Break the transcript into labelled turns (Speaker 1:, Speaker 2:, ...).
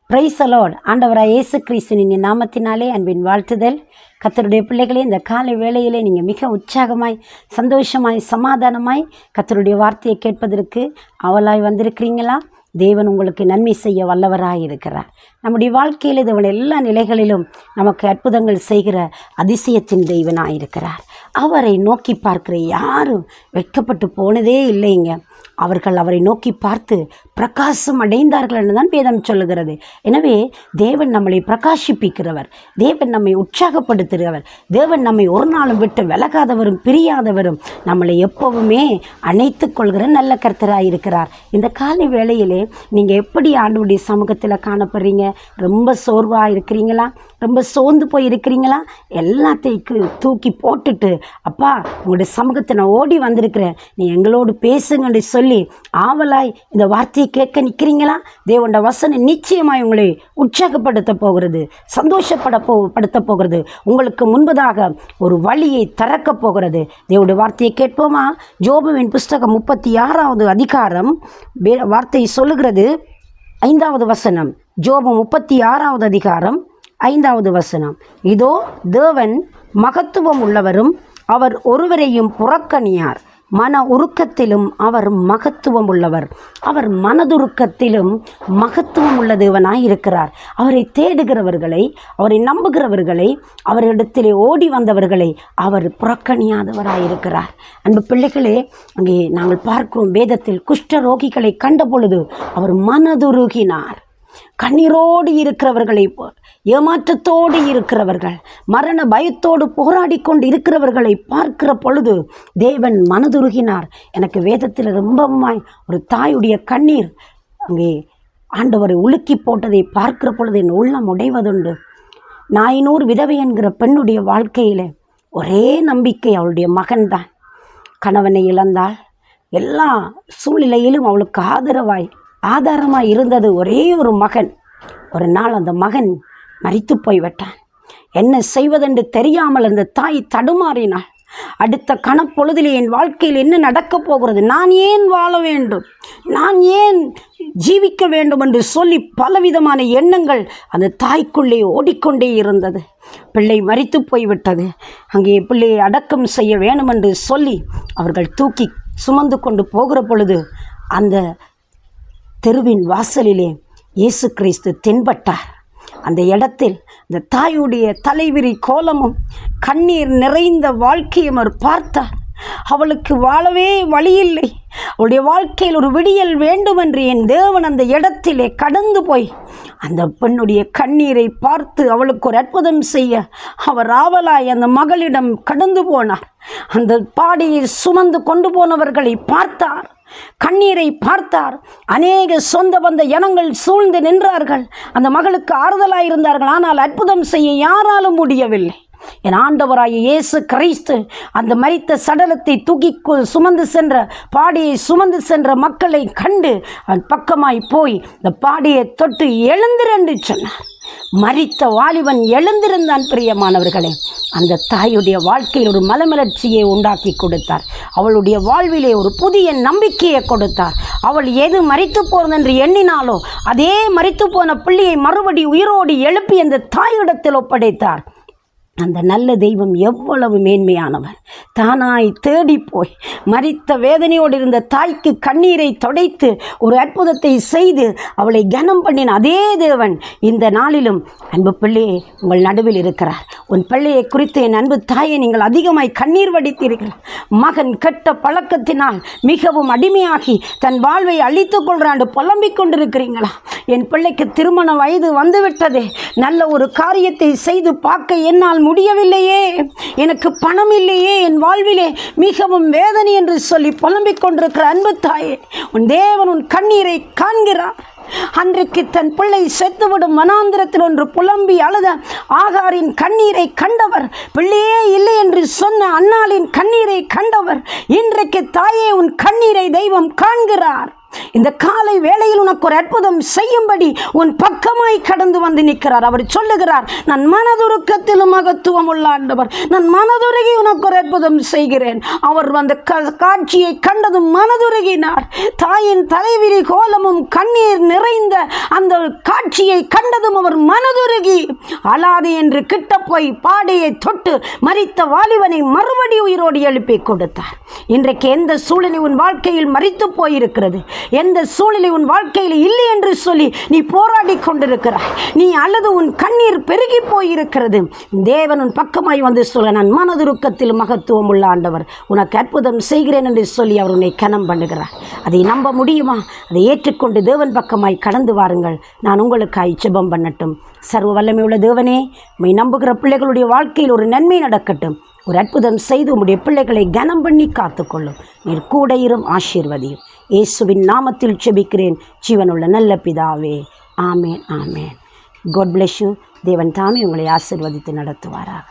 Speaker 1: Praise the Lord. ஆண்டவராய் இயேசு கிறிஸ்துவின் நாமத்தினாலே அன்பின் வாழ்த்துதல். கர்த்தருடைய பிள்ளைகளே, இந்த காலை வேளையிலே நீங்கள் மிக உற்சாகமாய், சந்தோஷமாய், சமாதானமாய் கர்த்தருடைய வார்த்தையை கேட்பதற்கு அவளாய் வந்திருக்கிறீங்களா? தேவன் உங்களுக்கு நன்மை செய்ய வல்லவராய் இருக்கிறார். நம்முடைய வாழ்க்கையில் தேவன் எல்லா நிலைகளிலும் நமக்கு அற்புதங்கள் செய்கிற அதிசயத்தின் தெய்வனாய் இருக்கிறார். அவரை நோக்கி பார்க்கிற யாரும் வெட்கப்பட்டு போனதே இல்லைங்க. அவர்கள் அவரை நோக்கி பார்த்து பிரகாசம் அடைந்தார்கள் என்று தான் வேதம் சொல்லுகிறது. எனவே தேவன் நம்மளை பிரகாசிப்பிக்கிறவர், தேவன் நம்மை உற்சாகப்படுத்துகிறவர், தேவன் நம்மை ஒரு நாளும் விட்டு விலகாதவரும் பிரியாதவரும், நம்மளை எப்போவுமே அணைத்து கொள்கிற நல்ல கர்த்தராக இருக்கிறார். இந்த காலை வேளையிலே நீங்கள் எப்படி ஆண்டவருடைய சமூகத்தில் காணப்படுறீங்க? ரொம்ப சோர்வாக இருக்கிறீங்களா? ரொம்ப சோர்ந்து போய் இருக்கிறீங்களா? எல்லாத்தையும் தூக்கி போட்டுட்டு, அப்பா உங்களுடைய சமூகத்தை நான் ஓடி வந்திருக்கிறேன், நீ எங்களோடு பேசுங்கன்னு சொல்லி ஆவலாய் இந்த வார்த்தையை கேட்க நிற்கிறீங்களா? தேவனுடைய வசனம் நிச்சயமாய் உங்களை உற்சாகப்படுத்த போகிறது, சந்தோஷப்படுத்த போகிறது, உங்களுக்கு முன்பதாக ஒரு வழியை திறக்க போகிறது. தேவனுடைய வார்த்தையை கேட்போமா? யோபுவின் புஸ்தகம் 36வது அதிகாரம் வார்த்தை சொல்லுகிறது, 5வது வசனம். யோபு 36வது அதிகாரம் 5வது வசனம். இதோ தேவன் மகத்துவம் உள்ளவரும் அவர் ஒருவரையும் புறக்கணியார், மன உருக்கத்திலும் அவர் மகத்துவம் உள்ளவர். அவர் மனதுருக்கத்திலும் மகத்துவம் உள்ள தேவனாய் இருக்கிறார். அவரை தேடுகிறவர்களை, அவரை நம்புகிறவர்களை, அவரிடத்திலே ஓடி வந்தவர்களை அவர் புறக்கணியாதவராய் இருக்கிறார். அன்பு பிள்ளைகளே, அங்கே நாங்கள் பார்க்கிறோம், வேதத்தில் குஷ்ட ரோகிகளை கண்ட பொழுது அவர் மனதுருகினார். கண்ணீரோடு இருக்கிறவர்களை, ஏமாற்றத்தோடு இருக்கிறவர்கள், மரண பயத்தோடு போராடி கொண்டு இருக்கிறவர்களை பார்க்கிற பொழுது தேவன் மனதுருகினார். எனக்கு வேதத்தில் ரொம்பவுமாய் ஒரு தாயுடைய கண்ணீர் அங்கே ஆண்டவரை உலுக்கி போட்டதை பார்க்கிற பொழுது என் உள்ளம் உடைவதுண்டு. நாயினூர் விதவை என்கிற பெண்ணுடைய வாழ்க்கையில் ஒரே நம்பிக்கை அவளுடைய மகன்தான். கணவனை இழந்தாள். எல்லா சூழ்நிலையிலும் அவளுக்கு ஆதாரமாய் இருந்தது ஒரே ஒரு மகன். ஒரு நாள் அந்த மகன் மரித்து போய்விட்டான். என்ன செய்வதென்று தெரியாமல் அந்த தாய் தடுமாறினாள். அடுத்த கணப்பொழுதிலே என் வாழ்க்கையில் என்ன நடக்கப் போகிறது, நான் ஏன் வாழ வேண்டும், நான் ஏன் ஜீவிக்க வேண்டும் என்று சொல்லி பலவிதமான எண்ணங்கள் அந்த தாய்க்குள்ளே ஓடிக்கொண்டே இருந்தது. பிள்ளை மரித்து போய்விட்டது. அங்கே பிள்ளையை அடக்கம் செய்ய வேண்டும் என்று சொல்லி அவர்கள் தூக்கி சுமந்து கொண்டு போகிற பொழுது அந்த தெருவின் வாசலிலே இயேசு கிறிஸ்து தென்பட்டார். அந்த இடத்தில் இந்த தாயுடைய தலைவிரி கோலமும் கண்ணீர் நிறைந்த வாழ்க்கையும் அவர் பார்த்தார். அவளுக்கு வாழவே வழியில்லை. அவளுடைய வாழ்க்கையில் ஒரு விடியல் வேண்டுமென்று என் தேவன் அந்த இடத்திலே கடந்து போய் அந்த பெண்ணுடைய கண்ணீரை பார்த்து அவளுக்கு ஒரு அற்புதம் செய்ய அவர் ஆவலாய் அந்த மகளிடம் கடந்து போனார். அந்த பாடியை சுமந்து கொண்டு போனவர்களை பார்த்தார், கண்ணீரை பார்த்தார். அநேக சொந்த பந்த ஜனங்கள் சூழ்ந்து நின்றார்கள், அந்த மகளுக்கு ஆறுதலாக இருந்தார்கள். ஆனால் அற்புதம் செய்ய யாராலும் முடியவில்லை. என் ஆண்டவராகிய இயேசு கிறிஸ்து அந்த மரித்த சடலத்தை தூக்கி சுமந்து சென்ற, பாடியை சுமந்து சென்ற மக்களை கண்டு பக்கமாய் போய் இந்த பாடியை தொட்டு எழுந்திரு என்று சொன்னார். மரித்த வாலிபன் எழுந்திருந்தான். பிரியமானவர்களே, அந்த தாயுடைய வாழ்க்கையில் ஒரு மலமலர்ச்சியை உண்டாக்கி கொடுத்தார். அவளுடைய வாழ்விலே ஒரு புதிய நம்பிக்கையை கொடுத்தார். அவள் எது மரித்து போனதென்று எண்ணினாலோ அதே மரித்து போன பிள்ளையை மறுபடி உயிரோடு எழுப்பி அந்த தாயிடத்தில் ஒப்படைத்தார். அந்த நல்ல தெய்வம் எவ்வளவு மேன்மையானவர். தானாய் தேடி போய் மரித்த வேதனையோடு இருந்த தாய்க்கு கண்ணீரை தொடைத்து ஒரு அற்புதத்தை செய்து அவளை கனம் பண்ணின அதே தேவன் இந்த நாளிலும் அன்பு பிள்ளையே உங்கள் நடுவில் இருக்கிறார். உன் பிள்ளையை குறித்து என் அன்பு தாயை நீங்கள் அதிகமாய் கண்ணீர் வடித்தீர்கள். மகன் கெட்ட பழக்கத்தினால் மிகவும் அடிமையாகி தன் வாழ்வை அழித்து கொள்றாண்டு புலம்பிக் கொண்டிருக்கிறீங்களா? என் பிள்ளைக்கு திருமண வயது வந்துவிட்டதே, நல்ல ஒரு காரியத்தை செய்து பார்க்க என்னால் முடியவில்லையே, எனக்கு பணம் இல்லையே, என் வாழ்விலே மிகவும் வேதனை என்று சொல்லி புலம்பிக் கொண்டிருக்கிற அன்பு தாயே, உன் தேவன் உன் கண்ணீரை காண்கிறார். அன்றைக்கு தன் பிள்ளை செத்துவிடும் மனாந்திரத்தில் ஒன்று புலம்பி அழுத ஆகாரின் கண்ணீரை கண்டவர், பிள்ளையே இல்லை என்று சொன்ன அன்னாளின் கண்ணீரை கண்டவர், இன்றைக்கு தாயே உன் கண்ணீரை தெய்வம் காண்கிறார். இந்த காலை வேளையில் உனக்கு ஒரு அற்புதம் செய்யும்படி உன் பக்கமாய் கடந்து வந்து நிற்கிறார். அவர் சொல்லுகிறார், நான் மனதுருக்கத்திலும் மகத்துவம் உள்ள ஆண்டவர், நான் மனதுருகி உனக்கு ஒரு அற்புதம் செய்கிறேன். அவர் அந்த காட்சியை கண்டதும் மனதுருகினார். தாயின் தலைவிரி கோலமும் கண்ணீர் நிறைந்த அந்த காட்சியை கண்டதும் அவர் மனதுருகி அழாதே என்று கிட்ட போய் பாடையை தொட்டு மரித்த வாலிபனை மறுபடி உயிரோடு எழுப்பி கொடுத்தார். இன்றைக்கு எந்த சூழ்நிலை உன் வாழ்க்கையில் மரித்து போயிருக்கிறது, எந்த சூழ்நிலை உன் வாழ்க்கையில் இல்லை என்று சொல்லி நீ போராடி கொண்டிருக்கிறாய், நீ அல்லது உன் கண்ணீர் பெருகி போயிருக்கிறது, தேவன் உன் பக்கமாய் வந்து சொல்ல, நான் மனதுருக்கத்தில் மகத்துவம் உள்ள ஆண்டவர், உனக்கு அற்புதம் செய்கிறேன் என்று சொல்லி அவர் உன்னை கனம் பண்ணுகிறார். அதை நம்ப முடியுமா? அதை ஏற்றுக்கொண்டு தேவன் பக்கமாய் கடந்து வாருங்கள். நான் உங்களுக்காய் ஜெபம் பண்ணட்டும். சர்வ வல்லமை உள்ள தேவனே, உம்மை நம்புகிற பிள்ளைகளுடைய வாழ்க்கையில் ஒரு நன்மை நடக்கட்டும். ஒரு அற்புதம் செய்து உம்முடைய பிள்ளைகளை கனம் பண்ணி காத்துக்கொள்ளும். நீர் கூட இரும், ஆசீர்வதியும். இயேசுவின் நாமத்தில் ஜெபிக்கிறேன் ஜீவனுள்ள நல்ல பிதாவே. ஆமேன், ஆமேன். God bless you. தேவன் தாமே உங்களை ஆசீர்வதித்து நடத்துவாராக.